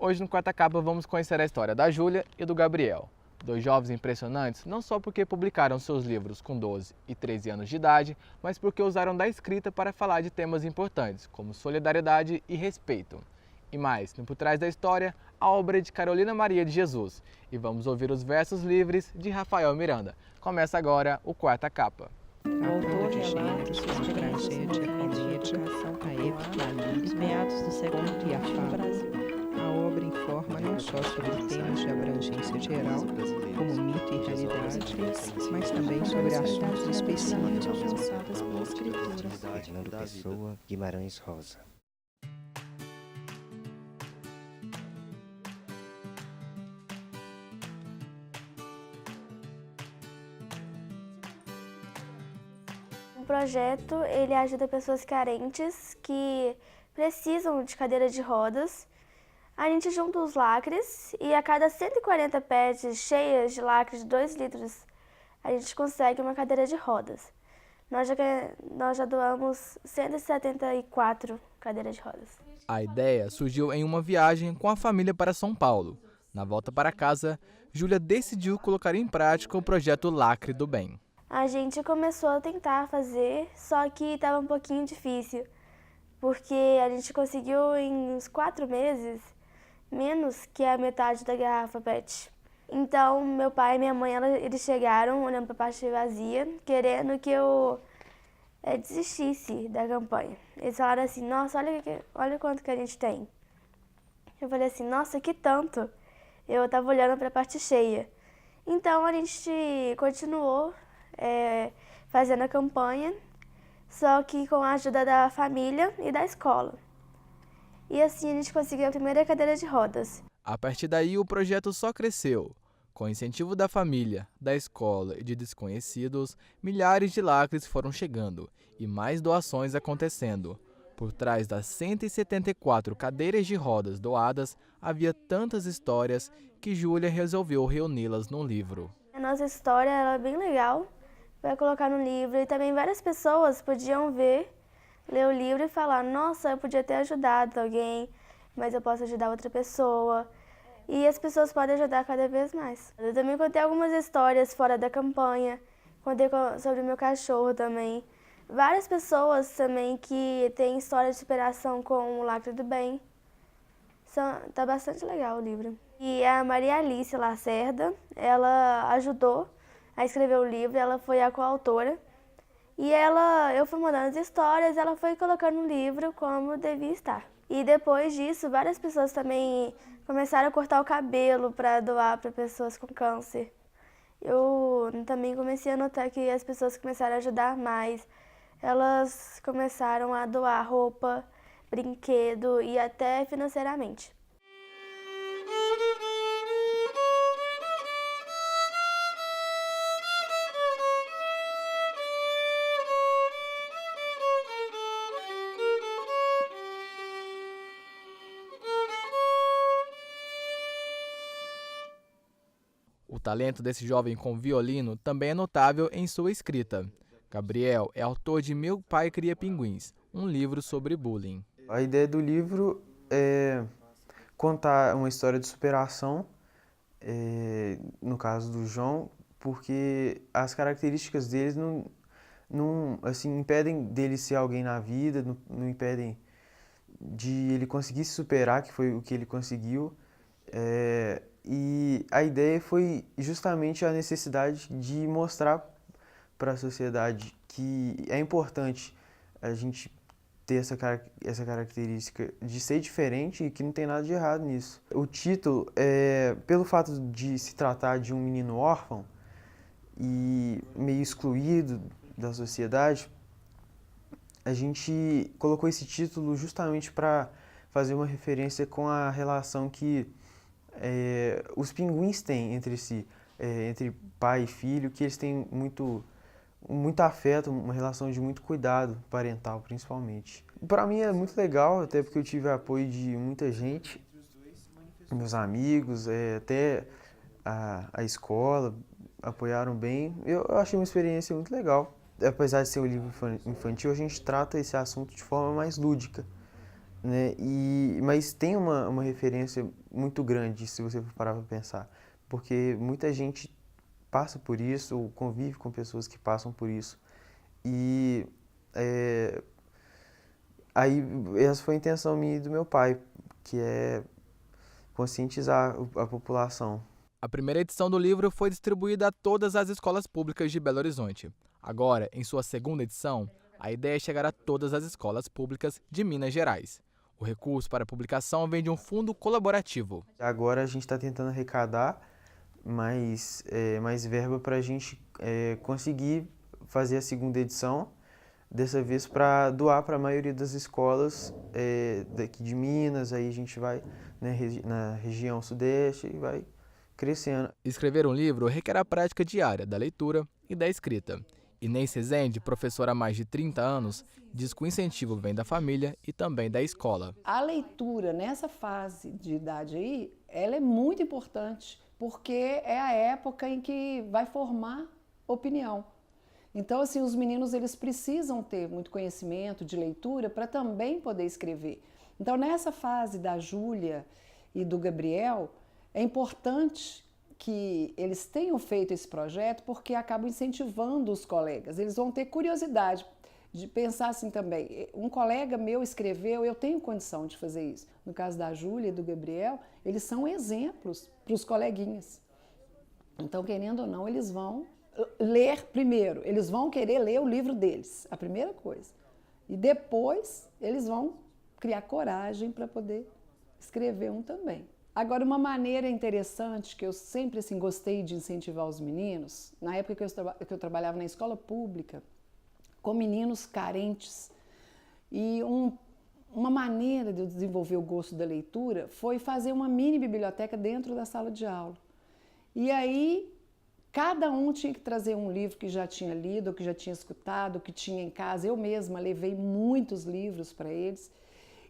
Hoje no Quarta Capa vamos conhecer a história da Júlia e do Gabriel, dois jovens impressionantes não só porque publicaram seus livros com 12 e 13 anos de idade, mas porque usaram da escrita para falar de temas importantes, como solidariedade e respeito. E mais, no Por Trás da História, a obra de Carolina Maria de Jesus. E vamos ouvir os versos livres de Rafael Miranda. Começa agora o Quarta Capa. O autor de gêneros como tragédia, comédia, a época, a lírica, meados do século e a fala. A obra informa não só sobre temas de abrangência geral, como mito e realidade, mas também sobre assuntos específicos alcançados pela escritura. Fernando Pessoa, Guimarães Rosa. O projeto ele ajuda pessoas carentes que precisam de cadeira de rodas. A gente junta os lacres e a cada 140 pets cheias de lacres de 2 litros, a gente consegue uma cadeira de rodas. Nós já doamos 174 cadeiras de rodas. A ideia surgiu em uma viagem com a família para São Paulo. Na volta para casa, Júlia decidiu colocar em prática o projeto Lacre do Bem. A gente começou a tentar fazer, só que estava um pouquinho difícil, porque a gente conseguiu em uns 4 meses menos que a metade da garrafa PET. Então, meu pai e minha mãe, eles chegaram olhando para a parte vazia, querendo que eu desistisse da campanha. Eles falaram assim, nossa, olha quanto que a gente tem. Eu falei assim, nossa, que tanto? Eu estava olhando para a parte cheia. Então, a gente continuou fazendo a campanha, só que com a ajuda da família e da escola. E assim a gente conseguiu a primeira cadeira de rodas. A partir daí o projeto só cresceu. Com o incentivo da família, da escola e de desconhecidos, milhares de lacres foram chegando e mais doações acontecendo. Por trás das 174 cadeiras de rodas doadas, havia tantas histórias que Júlia resolveu reuni-las num livro. A nossa história era bem legal para colocar no livro e também várias pessoas podiam ver, ler o livro e falar, nossa, eu podia ter ajudado alguém, mas eu posso ajudar outra pessoa. E as pessoas podem ajudar cada vez mais. Eu também contei algumas histórias fora da campanha, contei sobre o meu cachorro também. Várias pessoas também que têm história de superação com o Lacre do Bem. Tá bastante legal o livro. E a Maria Alice Lacerda, ela ajudou a escrever o livro, ela foi a coautora. E eu fui mandando as histórias, ela foi colocando o livro como devia estar. E depois disso, várias pessoas também começaram a cortar o cabelo para doar para pessoas com câncer. Eu também comecei a notar que as pessoas começaram a ajudar mais. Elas começaram a doar roupa, brinquedo e até financeiramente. O talento desse jovem com violino também é notável em sua escrita. Gabriel é autor de Meu Pai Cria Pinguins, um livro sobre bullying. A ideia do livro é contar uma história de superação, no caso do João, porque as características deles não assim, impedem dele ser alguém na vida, não impedem de ele conseguir se superar, que foi o que ele conseguiu. E a ideia foi justamente a necessidade de mostrar para a sociedade que é importante a gente ter essa característica de ser diferente e que não tem nada de errado nisso. O título, pelo fato de se tratar de um menino órfão e meio excluído da sociedade, a gente colocou esse título justamente para fazer uma referência com a relação que os pinguins têm entre si, entre pai e filho, que eles têm muito afeto, uma relação de muito cuidado parental, principalmente. Para mim é muito legal, até porque eu tive apoio de muita gente, meus amigos, até a escola, apoiaram bem. Eu achei uma experiência muito legal. Apesar de ser um livro infantil, a gente trata esse assunto de forma mais lúdica. né? Mas tem uma referência muito grande, se você for parar para pensar, porque muita gente passa por isso, ou convive com pessoas que passam por isso. E aí essa foi a intenção minha e do meu pai, que é conscientizar a população. A primeira edição do livro foi distribuída a todas as escolas públicas de Belo Horizonte. Agora, em sua segunda edição, a ideia é chegar a todas as escolas públicas de Minas Gerais. O recurso para a publicação vem de um fundo colaborativo. Agora a gente está tentando arrecadar mais verba para a gente conseguir fazer a segunda edição, dessa vez para doar para a maioria das escolas daqui de Minas. Aí a gente vai, né, na região sudeste e vai crescendo. Escrever um livro requer a prática diária da leitura e da escrita. Inês Rezende, professora há mais de 30 anos, diz que o incentivo vem da família e também da escola. A leitura nessa fase de idade aí, ela é muito importante, porque é a época em que vai formar opinião. Então, assim, os meninos eles precisam ter muito conhecimento de leitura para também poder escrever. Então, nessa fase da Júlia e do Gabriel, é importante que eles tenham feito esse projeto porque acabam incentivando os colegas. Eles vão ter curiosidade de pensar assim também. Um colega meu escreveu, eu tenho condição de fazer isso. No caso da Júlia e do Gabriel, eles são exemplos para os coleguinhas. Então, querendo ou não, eles vão ler primeiro. Eles vão querer ler o livro deles, a primeira coisa. E depois eles vão criar coragem para poder escrever um também. Agora, uma maneira interessante que eu sempre assim, gostei de incentivar os meninos, na época que eu trabalhava na escola pública, com meninos carentes, e uma maneira de eu desenvolver o gosto da leitura foi fazer uma mini biblioteca dentro da sala de aula. E aí, cada um tinha que trazer um livro que já tinha lido, ou que já tinha escutado, ou que tinha em casa. Eu mesma levei muitos livros para eles,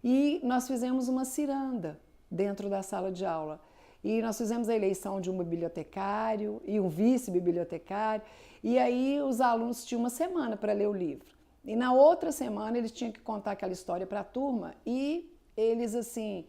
e nós fizemos uma ciranda dentro da sala de aula. E nós fizemos a eleição de um bibliotecário e um vice-bibliotecário, e aí os alunos tinham uma semana para ler o livro. E na outra semana eles tinham que contar aquela história para a turma e eles, assim,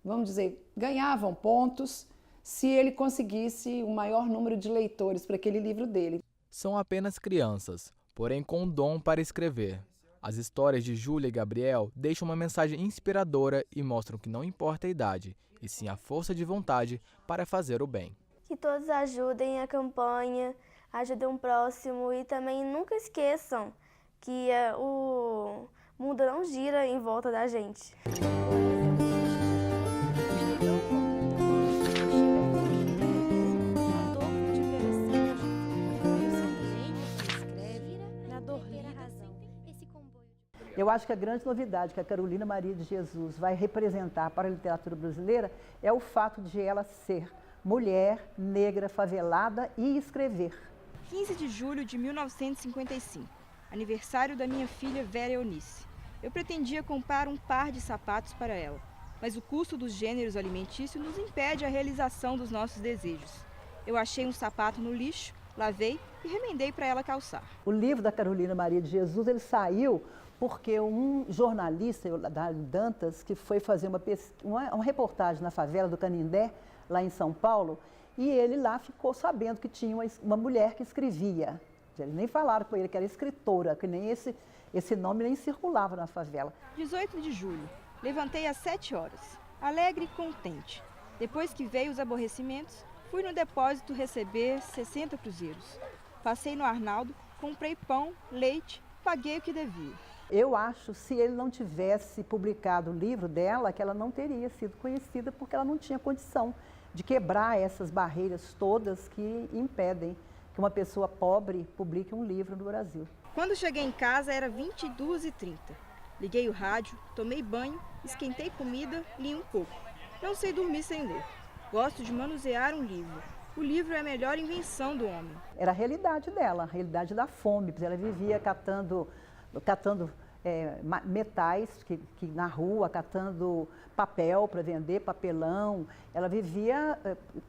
vamos dizer, ganhavam pontos se ele conseguisse o maior número de leitores para aquele livro dele. São apenas crianças, porém com dom para escrever. As histórias de Júlia e Gabriel deixam uma mensagem inspiradora e mostram que não importa a idade, e sim a força de vontade para fazer o bem. Que todos ajudem a campanha, ajudem o próximo e também nunca esqueçam que o mundo não gira em volta da gente. Eu acho que a grande novidade que a Carolina Maria de Jesus vai representar para a literatura brasileira é o fato de ela ser mulher, negra, favelada e escrever. 15 de julho de 1955, aniversário da minha filha Vera Eunice. Eu pretendia comprar um par de sapatos para ela, mas o custo dos gêneros alimentícios nos impede a realização dos nossos desejos. Eu achei um sapato no lixo, lavei e remendei para ela calçar. O livro da Carolina Maria de Jesus, ele saiu porque um jornalista, da Dantas, que foi fazer uma reportagem na favela do Canindé, lá em São Paulo, e ele lá ficou sabendo que tinha uma mulher que escrevia. Eles nem falaram com ele que era escritora, que nem esse nome nem circulava na favela. 18 de julho, levantei às 7 horas, alegre e contente. Depois que veio os aborrecimentos, fui no depósito receber 60 cruzeiros. Passei no Arnaldo, comprei pão, leite, paguei o que devia. Eu acho, se ele não tivesse publicado o livro dela, que ela não teria sido conhecida, porque ela não tinha condição de quebrar essas barreiras todas que impedem que uma pessoa pobre publique um livro no Brasil. Quando cheguei em casa era 22h30. Liguei o rádio, tomei banho, esquentei comida, li um pouco. Não sei dormir sem ler. Gosto de manusear um livro. O livro é a melhor invenção do homem. Era a realidade dela, a realidade da fome. Ela vivia catando metais que na rua, catando papel para vender, papelão. Ela vivia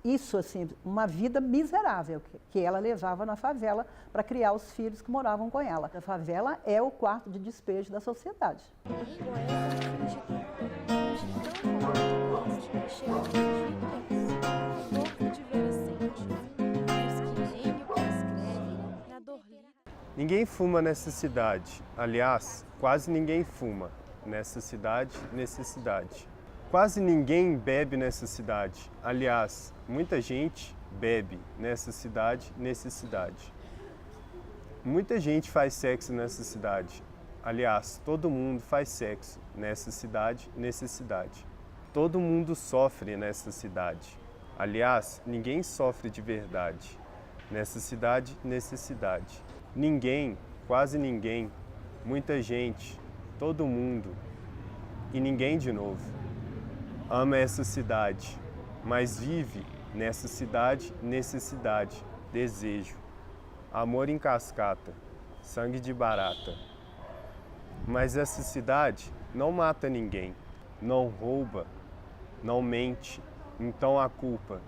isso, assim, uma vida miserável que ela levava na favela para criar os filhos que moravam com ela. A favela é o quarto de despejo da sociedade. Ninguém fuma nessa cidade. Aliás, quase ninguém fuma nessa cidade, necessidade. Quase ninguém bebe nessa cidade. Aliás, muita gente bebe nessa cidade, necessidade. Muita gente faz sexo nessa cidade. Aliás, todo mundo faz sexo nessa cidade, necessidade. Todo mundo sofre nessa cidade. Aliás, ninguém sofre de verdade. Nessa cidade, necessidade. Ninguém, quase ninguém, muita gente, todo mundo e ninguém de novo. Ama essa cidade, mas vive nessa cidade, necessidade, desejo. Amor em cascata, sangue de barata. Mas essa cidade não mata ninguém, não rouba, não mente. Então a culpa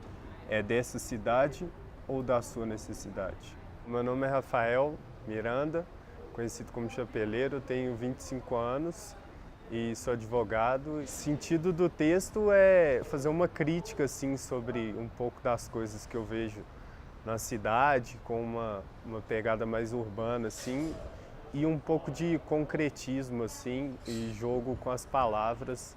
é dessa cidade ou da sua necessidade? Meu nome é Rafael Miranda, conhecido como Chapeleiro, eu tenho 25 anos e sou advogado. O sentido do texto é fazer uma crítica assim, sobre um pouco das coisas que eu vejo na cidade, com uma pegada mais urbana assim, e um pouco de concretismo assim, e jogo com as palavras.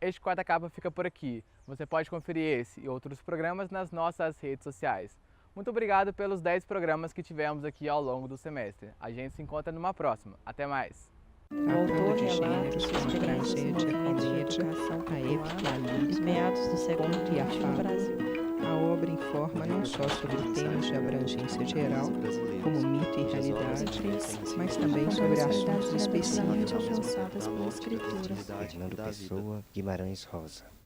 Este Quarta Capa fica por aqui. Você pode conferir esse e outros programas nas nossas redes sociais. Muito obrigado pelos 10 programas que tivemos aqui ao longo do semestre. A gente se encontra numa próxima. Até mais! Tratando de gêneros como tragédia, comédia, a época dos meados do século XX no Brasil. A obra informa não só sobre temas de abrangência geral, como mito e realidade, mas também sobre assuntos específicos. Fernando Pessoa, Guimarães Rosa.